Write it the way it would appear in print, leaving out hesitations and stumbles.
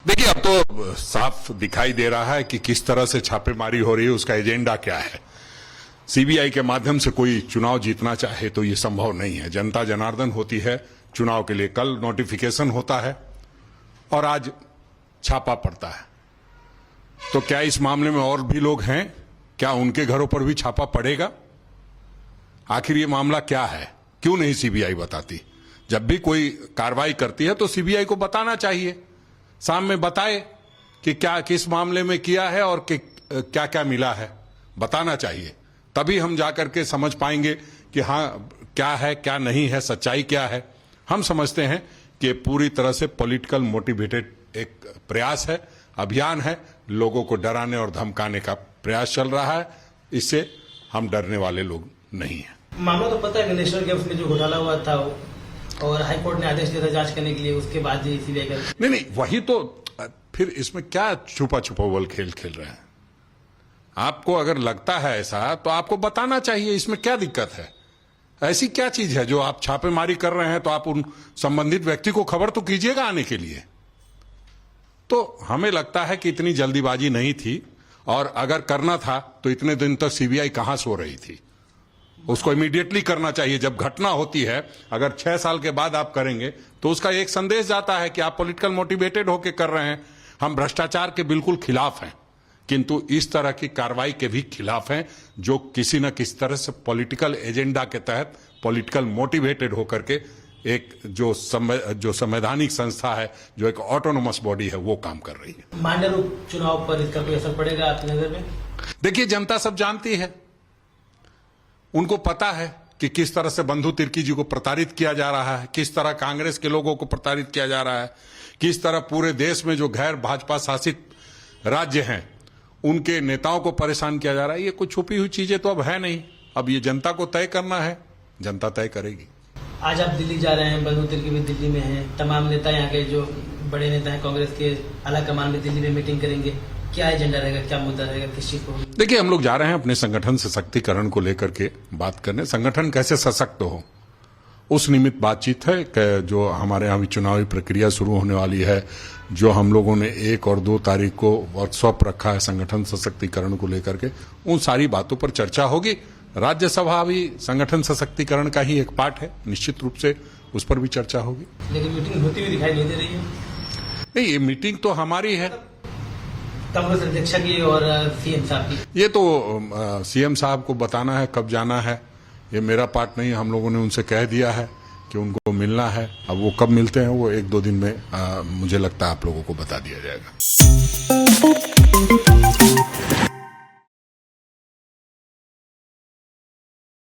देखिए, अब तो साफ दिखाई दे रहा है कि किस तरह से छापेमारी हो रही है, उसका एजेंडा क्या है। सीबीआई के माध्यम से कोई चुनाव जीतना चाहे तो ये संभव नहीं है। जनता जनार्दन होती है चुनाव के लिए। कल नोटिफिकेशन होता है और आज छापा पड़ता है। तो क्या इस मामले में और भी लोग हैं? क्या उनके घरों पर भी छापा पड़ेगा? आखिर ये मामला क्या है? क्यों नहीं सीबीआई बताती? जब भी कोई कार्रवाई करती है तो सीबीआई को बताना चाहिए, सामने बताए कि क्या किस मामले में किया है और क्या क्या मिला है, बताना चाहिए। तभी हम जाकर के समझ पाएंगे कि हाँ क्या है क्या नहीं है, सच्चाई क्या है। हम समझते हैं कि पूरी तरह से पॉलिटिकल मोटिवेटेड एक प्रयास है, अभियान है, लोगों को डराने और धमकाने का प्रयास चल रहा है। इससे हम डरने वाले लोग नहीं हैं। मामला तो पता है कि नेशनल गेम्स में जो घोटाला हुआ था और हाईकोर्ट ने आदेश दिया था जांच करने के लिए, उसके बाद ही सीबीआई का नहीं, वही तो। फिर इसमें क्या छुपा छुपावल खेल खेल रहे हैं? आपको अगर लगता है ऐसा तो आपको बताना चाहिए, इसमें क्या दिक्कत है? ऐसी क्या चीज है जो आप छापेमारी कर रहे हैं? तो आप उन संबंधित व्यक्ति को खबर तो कीजिएगा आने के लिए। तो हमें लगता है कि इतनी जल्दीबाजी नहीं थी, और अगर करना था तो इतने दिन तक सीबीआई कहां सो रही थी? उसको इमीडिएटली करना चाहिए। जब घटना होती है, अगर 6 साल के बाद आप करेंगे तो उसका एक संदेश जाता है कि आप पॉलिटिकल मोटिवेटेड होकर कर रहे हैं। हम भ्रष्टाचार के बिल्कुल खिलाफ हैं, किंतु इस तरह की कार्रवाई के भी खिलाफ हैं जो किसी न किसी तरह से पॉलिटिकल एजेंडा के तहत पॉलिटिकल मोटिवेटेड होकर के एक जो संवैधानिक संस्था है, जो एक ऑटोनोमस बॉडी है, वो काम कर रही है। मांडर चुनाव पर इसका कोई असर पड़ेगा आपकी नजर में? देखिए, जनता सब जानती है, उनको पता है कि किस तरह से बंधु तिर्की जी को प्रताड़ित किया जा रहा है, किस तरह कांग्रेस के लोगों को प्रताड़ित किया जा रहा है, किस तरह पूरे देश में जो गैर भाजपा शासित राज्य हैं उनके नेताओं को परेशान किया जा रहा है। ये कुछ छुपी हुई चीजें तो अब है नहीं। अब ये जनता को तय करना है, जनता तय करेगी। आज आप दिल्ली जा रहे हैं, बंधु तिर्की भी दिल्ली में हैं, तमाम नेता यहाँ के जो बड़े नेता हैं कांग्रेस के आला कमान में दिल्ली में मीटिंग करेंगे। क्या एजेंडा रहेगा, क्या मुद्दा रहेगा, किस चीज को? देखिए, हम लोग जा रहे हैं अपने संगठन सशक्तिकरण को लेकर के बात करने। संगठन कैसे सशक्त हो, उस निमित्त बातचीत है कि जो हमारे यहाँ भी चुनावी प्रक्रिया शुरू होने वाली है, जो हम लोगों ने 1 और 2 तारीख को वर्कशॉप रखा है संगठन सशक्तिकरण को लेकर के, उन सारी बातों पर चर्चा होगी। राज्यसभा भी संगठन सशक्तिकरण का ही एक पार्ट है, निश्चित रूप से उस पर भी चर्चा होगी। लेकिन मीटिंग होती हुई दिखाई नहीं दे रही है। नहीं, ये मीटिंग तो हमारी है, कांग्रेस अध्यक्ष की और सीएम साहब की। ये तो सीएम साहब को बताना है कब जाना है, ये मेरा पार्ट नहीं। हम लोगों ने उनसे कह दिया है कि उनको मिलना है। अब वो कब मिलते हैं वो 1-2 दिन में मुझे लगता है आप लोगों को बता दिया जाएगा।